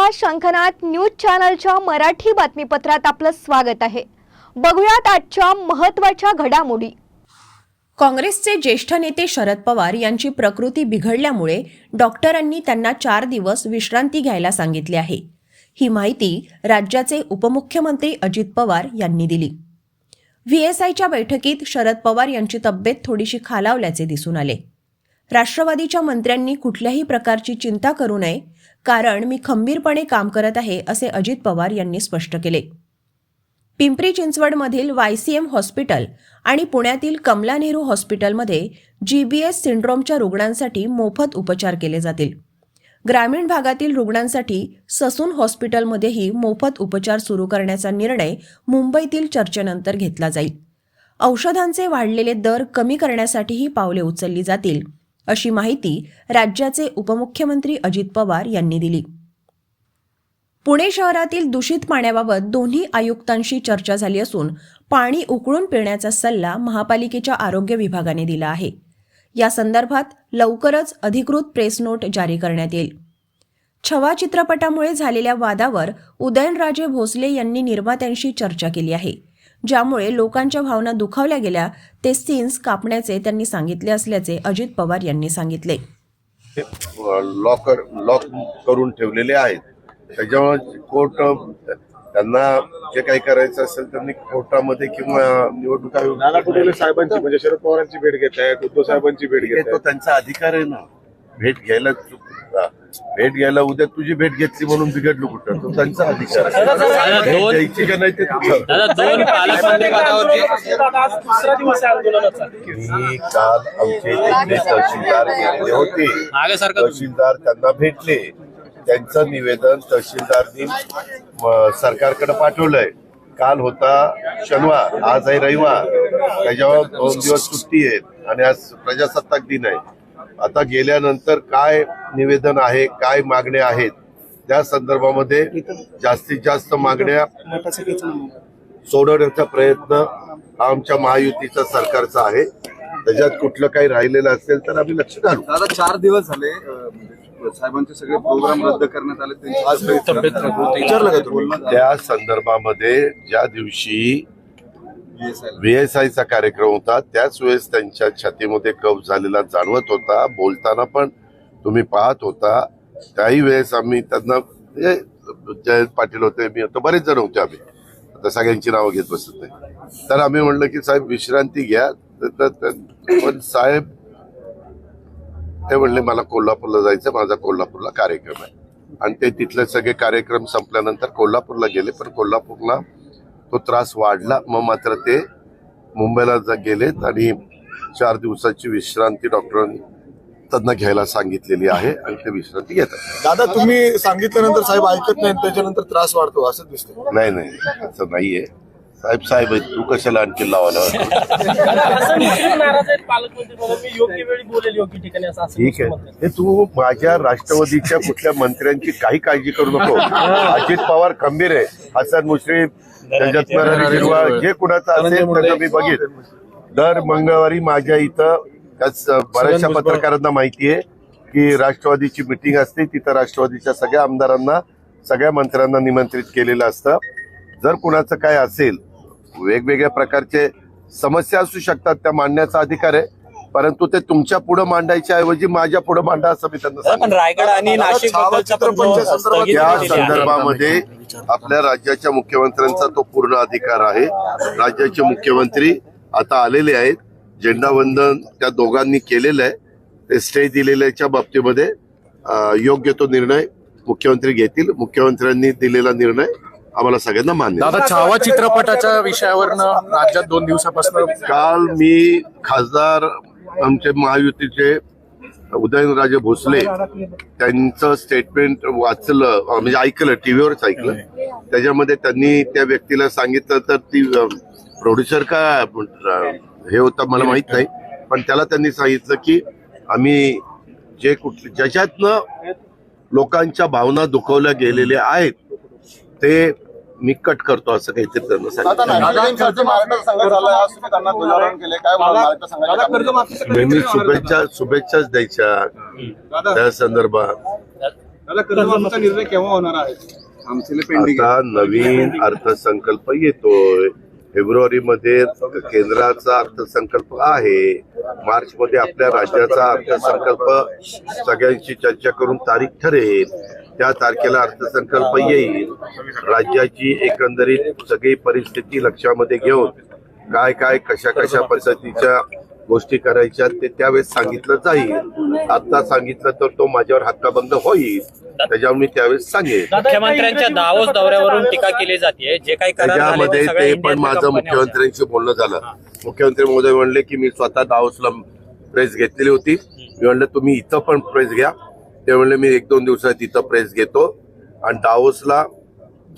नमस्कार, शंखनाद न्यूज चॅनलच्या मराठी बातमीपत्रात आपलं स्वागत आहे। बघूयात आजच्या महत्त्वाच्या घडामोडी। काँग्रेसचे ज्येष्ठ नेते शरद पवार यांची प्रकृती बिघडल्यामुळे डॉक्टरांनी त्यांना 4 दिवस विश्रांती घ्यायला सांगितले आहे। ही माहिती राज्याचे उपमुख्यमंत्री अजित पवार यांनी दिली। व्हीएसआयच्या बैठकीत शरद पवार यांची तब्येत थोडीशी खालावल्याचे दिसून आले। राष्ट्रवादीच्या मंत्र्यांनी कुठल्याही प्रकारची चिंता करू नये, कारण मी खंबीरपणे काम करत आहे, असे अजित पवार यांनी स्पष्ट केले। पिंपरी चिंचवडमधील YCM हॉस्पिटल आणि पुण्यातील कमला नेहरू हॉस्पिटलमध्ये GBS सिंड्रोमच्या रुग्णांसाठी मोफत उपचार केले जातील। ग्रामीण भागातील रुग्णांसाठी ससून हॉस्पिटलमध्येही मोफत उपचार सुरू करण्याचा निर्णय मुंबईतील चर्चेनंतर घेतला जाईल। औषधांचे वाढलेले दर कमी करण्यासाठीही पावले उचलली जातील, अशी माहिती राज्याचे उपमुख्यमंत्री अजित पवार यांनी दिली। पुणे शहरातील दूषित पाण्याबाबत दोन्ही आयुक्तांशी चर्चा झाली असून पाणी उकळून पिण्याचा सल्ला महापालिकेच्या आरोग्य विभागाने दिला आहे। या संदर्भात लवकरच अधिकृत प्रेस नोट जारी करण्यात येईल। छवा चित्रपटामुळे झालेल्या वादावर उदयनराजे भोसले यांनी निर्मात्यांशी चर्चा केली आहे, ज्यामुळे लोकांच्या भावना दुखावल्या गेल्या। ते सीन्स कापण्याचे त्यांनी सांगितले असल्याचे अजित पवार यांनी सांगितले। लॉक करून ठेवलेले आहेत, त्याच्यामुळे कोर्ट त्यांना जे काही करायचं असेल त्यांनी कोर्टामध्ये किंवा निवडणूक आयोग नाना पटोले साहेबांची म्हणजे शरद पवारांची भेट घेत आहेत, उद्धव साहेबांची भेट घेत तो त्यांचा अधिकार आहे ना। भेट घ्यायला उद्या तुझी भेट घेतली म्हणून बिघडलो कुठं, तो त्यांचा अधिकार आहे। द्यायची का नाही ते मी काल आमचे तहसीलदार गेलेले होते, तहसीलदार त्यांना भेटले, त्यांचं निवेदन तहसीलदारनी सरकारकडे पाठवलंय। काल होता शनिवार, आज आहे रविवार, त्याच्यावर 2 दिवस सुट्टी आहे आणि आज प्रजासत्ताक दिन आहे। आता गेल्यानंतर काय निवेदन आहे, काय मागण्या आहेत, त्या संदर्भामध्ये जास्तीत जास्त मागण्या सोडवण्याचा प्रयत्न हा आमच्या महायुतीचा सरकारचा आहे। त्याच्यात कुठलं काही राहिलेलं असेल तर आम्ही लक्ष घालू। दादा 4 दिवस झाले साहेबांचे सगळे प्रोग्राम रद्द करण्यात आले, आज विचारलं का तुम्ही? त्या संदर्भामध्ये ज्या दिवशी VSIचा कार्यक्रम होता त्याच वेळेस त्यांच्या छातीमध्ये कफ झालेला जाणवत होता, बोलताना पण तुम्ही पाहत होता। त्याही वेळेस आम्ही त्यांना जयंत पाटील होते, मी होतो, बरेच जण होते, आम्ही आता सगळ्यांची नावं घेत बसत नाही। तर आम्ही म्हणलं की साहेब विश्रांती घ्या, पण साहेब ते म्हणले मला कोल्हापूरला जायचं, माझा कोल्हापूरला कार्यक्रम आहे, आणि ते तिथले सगळे कार्यक्रम संपल्यानंतर कोल्हापूरला गेले। पण कोल्हापूरला तो त्रास वाढला, मग मात्र ते मुंबईला गेलेत आणि 4 दिवसाची विश्रांती डॉक्टरांनी त्यांना घ्यायला सांगितलेली आहे आणि ते विश्रांती घेतात। दादा तुम्ही सांगितल्यानंतर साहेब ऐकत नाही, त्याच्यानंतर त्रास वाढतो असं दिसतं? नाही, असं नाहीये साहेब आहेत, तू कशाला आणखी लावायला? ठीक आहे, हे तू माझ्या राष्ट्रवादीच्या कुठल्या मंत्र्यांची काही काळजी करू नको। अजित पवार खंबीर आहे, हसन मुश्रीफ, जे कुणाचं असेल त्याचं मी बघेन। दर मंगळवारी माझ्या इथं बऱ्याचशा पत्रकारांना माहिती आहे की राष्ट्रवादीची मिटिंग असते, तिथं राष्ट्रवादीच्या सगळ्या आमदारांना, सगळ्या मंत्र्यांना निमंत्रित केलेलं असतं। जर कुणाचं काय असेल, वेगवेगळ्या प्रकारचे समस्या असू शकतात, त्या मांडण्याचा अधिकार आहे, परंतु ते तुमच्या पुढे मांडायच्या ऐवजी माझ्या पुढे मांडा, असं मी त्यांना सांगितलं। रायगड आणि नाशिक या संदर्भामध्ये आपल्या राज्याच्या मुख्यमंत्र्यांचा तो पूर्ण अधिकार आहे। राज्याचे मुख्यमंत्री आता आलेले आहेत, झेंडावंदन त्या दोघांनी केलेलं आहे, ते स्टे दिलेल्याच्या बाबतीमध्ये योग्य तो निर्णय मुख्यमंत्री घेतील। मुख्यमंत्र्यांनी दिलेला निर्णय आम्हाला सगळ्यांना मान्य। दादा छावा चित्रपटाच्या विषयावरनं राज्यात 2 दिवसापासून काल मी खासदार आमचे महायुतीचे उदयनराजे भोसले त्यांचं स्टेटमेंट वाचलं, म्हणजे ऐकलं, टीव्हीवरच ऐकलं। त्याच्यामध्ये त्यांनी त्या व्यक्तीला सांगितलं, तर ती प्रोड्युसर का हे होता मला माहित नाही, पण त्याला त्यांनी सांगितलं की आम्ही जे ज्याच्यातनं लोकांच्या भावना दुखवल्या गेलेल्या आहेत ते मी कट करतो, असं काहीतरी त्यांना सांगितलं। शुभेच्छाच द्यायच्या त्या संदर्भात। दादा कर्जमाफीचा निर्णय केव्हा होणार आहे? आमचे पेंडिंग आता नवीन अर्थसंकल्प येतोय. फेब्रुवारीमध्ये केंद्राचा अर्थसंकल्प आहे. मार्चमध्ये आपल्या राज्याचा अर्थसंकल्प सगळ्यांशी चर्चा करून तारीख ठरेल. त्या तारखेला अर्थसंकल्प येईल. राज्याची एकंदरीत सगळी परिस्थिती लक्षामध्ये घेऊन काय काय कशा कशा पद्धतीच्या गोष्टी करायच्या ते त्यावेळेस सांगितलं जाईल. आता सांगितलं तर तो माझ्यावर हक्काबंद होईल. त्याच्यावर मी त्यावेळेस सांगेन. मुख्यमंत्र्यांच्या दावोस दौऱ्यावरून टीका केली जाते. जे काही करार झाले त्याच्यामध्ये ते सगळ्या ते पण इंडियन माझं कंपन्या मुख्यमंत्र्यांशी बोलणं झालं. मुख्यमंत्री महोदय म्हणले की मी स्वतः दावोसला प्रेस घेतलेली होती. मी म्हणलं तुम्ही इथं पण प्रेस घ्या. ते म्हणले मी 1-2 दिवसात इथं प्रेस घेतो. आणि दावोसला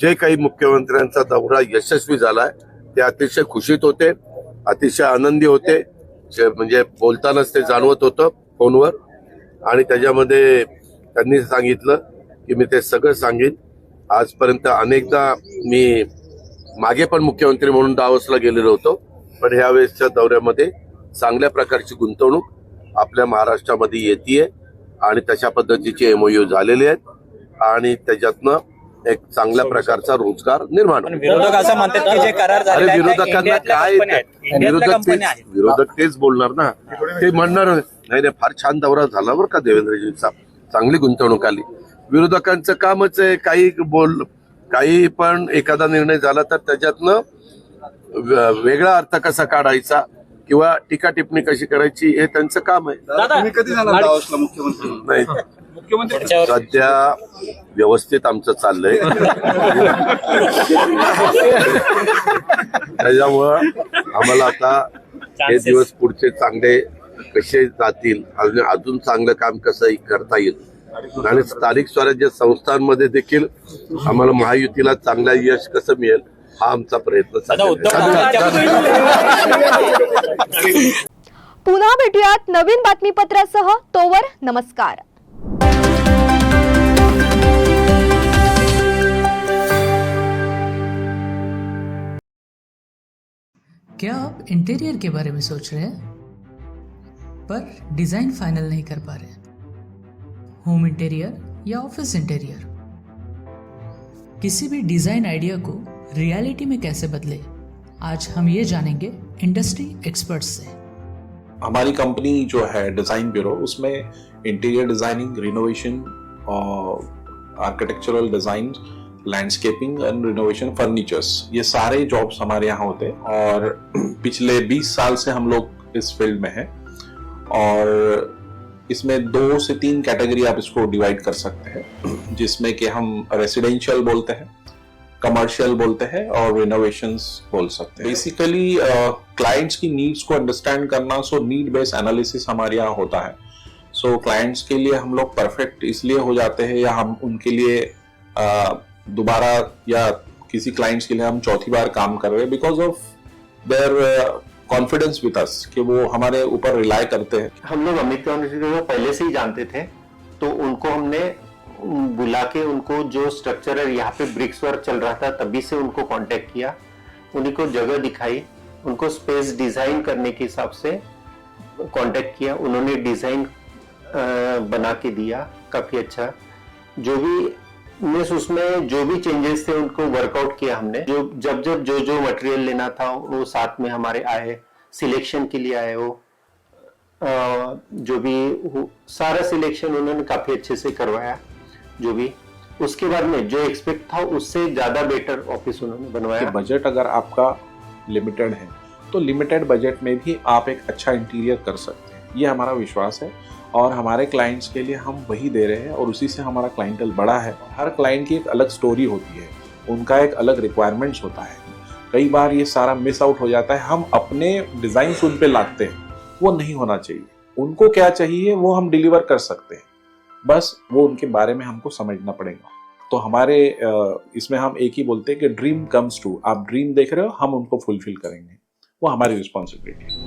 जे काही मुख्यमंत्र्यांचा दौरा यशस्वी झालाय ते अतिशय खुशीत होते, अतिशय आनंदी होते. म्हणजे बोलतानाच ते जाणवत होतं फोनवर. आणि त्याच्यामध्ये त्यांनी सांगितलं की मी ते सगळं सांगेन. आजपर्यंत अनेकदा मी मागे पण मुख्यमंत्री म्हणून दावोसला गेलेलो होतो, पण ह्या वेळेसच्या दौऱ्यामध्ये चांगल्या प्रकारची गुंतवणूक आपल्या महाराष्ट्रामध्ये येतेय आणि तशा पद्धतीचे MOU झालेले आहेत आणि त्याच्यातनं एक चांगल्या प्रकारचा रोजगार निर्माण पण होईल. विरोधक असं म्हणतात की जे करार अरे झाले विरोधकांना काय विरोधक तेच बोलणार ना. ते म्हणणार नाही नाही फार छान दौरा झाला बरं का देवेंद्रजींचा, चांगली गुंतवणूक आली. विरोधकांचं कामच आहे काही पण एखादा निर्णय झाला तर त्याच्यातनं वेगळा अर्थ कसा काढायचा किंवा टीका टिप्पणी कशी करायची हे त्यांचं काम आहे. तुम्ही कधी जाणार दावोसला मुख्यमंत्री? नाही मुख्यमंत्री सध्या व्यवस्थित आमचं चाललंय. त्याच्यामुळं आम्हाला आता हे दिवस पुढचे चांगले कसे जातील आणि अजून चांगलं काम कसं करता येईल आणि स्थानिक स्वराज्य संस्थांमध्ये देखील आम्हाला महायुतीला चांगलं यश कसं मिळेल हा आमचा प्रयत्न पुन्हा भेटूयात नवीन बातमीपत्रासह. तोवर नमस्कार. क्या आप इंटीरियर के बारे में सोच रहे हैं पर डिज़ाइन फाइनल नहीं कर पा रहे? होम इंटीरियर या ऑफिस इंटीरियर, किसी भी डिज़ाइन आइडिया को रियलिटी में कैसे बदले, आज हम ये जानेंगे इंडस्ट्री एक्सपर्ट्स से। हमारी कंपनी जो है डिज़ाइन ब्यूरो, उसमें interior designing, renovation, architectural design, landscaping end renovation, furnitures, ये सारे जॉब्स हमारे यहाँ होते हैं और पिछले 20 साल से हम लोग इस फील्ड में हैं और इसमें 2 से 3 कैटेगरी आप इसको डिवाइड कर सकते हैं, जिसमें कि हम रेसिडेंशियल बोलते हैं, कमर्शियल बोलते हैं और रिनोवेशंस बोल सकते हैं। बेसिकली क्लाइंट्स की नीड्स को अंडरस्टैंड करना, सो नीड बेस्ड एनालिसिस हमारे यहाँ होता है। सो क्लाइंट्स के लिए हम लोग परफेक्ट इसलिए हो जाते हैं या हम उनके लिए दोबारा या किसी क्लाइंट्स के लिए हम चौथी बार काम कर रहे हैं because of their confidence with us, कि वो हमारे ऊपर रिलाई करते हैं। हम लोग अमित को पहले से ही जानते थे, तो उनको हमने बुला के उनको जो स्ट्रक्चर है यहाँ पे ब्रिक्स वर्क चल रहा था तभी से उनको कांटेक्ट किया, उन्हीं को जगह दिखाई, उनको स्पेस डिजाइन करने के हिसाब से कांटेक्ट किया, उन्होंने डिजाइन बना के दिया काफी अच्छा। जो भी उसमें जो भी चेंजेस थे उनको वर्कआउट किया हमने। जब जो मटेरियल लेना था वो साथ में हमारे आए, सिलेक्शन के लिए आए, वो जो भी सारा सिलेक्शन उन्होंने काफी अच्छे से करवाया। जो भी उसके बाद में जो एक्सपेक्ट था उससे ज्यादा बेटर ऑफिस उन्होंने बनवाया। बजट अगर आपका लिमिटेड है तो लिमिटेड बजट में भी आप एक अच्छा इंटीरियर कर सकते हैं, ये हमारा विश्वास है और हमारे क्लाइंट्स के लिए हम वही दे रहे हैं और उसी से हमारा क्लाइंटल बड़ा है। हर क्लाइंट की एक अलग स्टोरी होती है, उनका एक अलग रिक्वायरमेंट्स होता है। कई बार ये सारा मिस आउट हो जाता है, हम अपने डिजाइन उन पे लाते हैं, वो नहीं होना चाहिए। उनको क्या चाहिए वो हम डिलीवर कर सकते हैं, बस वो उनके बारे में हमको समझना पड़ेगा। तो हमारे इसमें हम एक ही बोलते हैं कि ड्रीम कम्स ट्रू। आप ड्रीम देख रहे हो, हम उनको फुलफिल करेंगे, वो हमारी रिस्पॉन्सिबिलिटी है।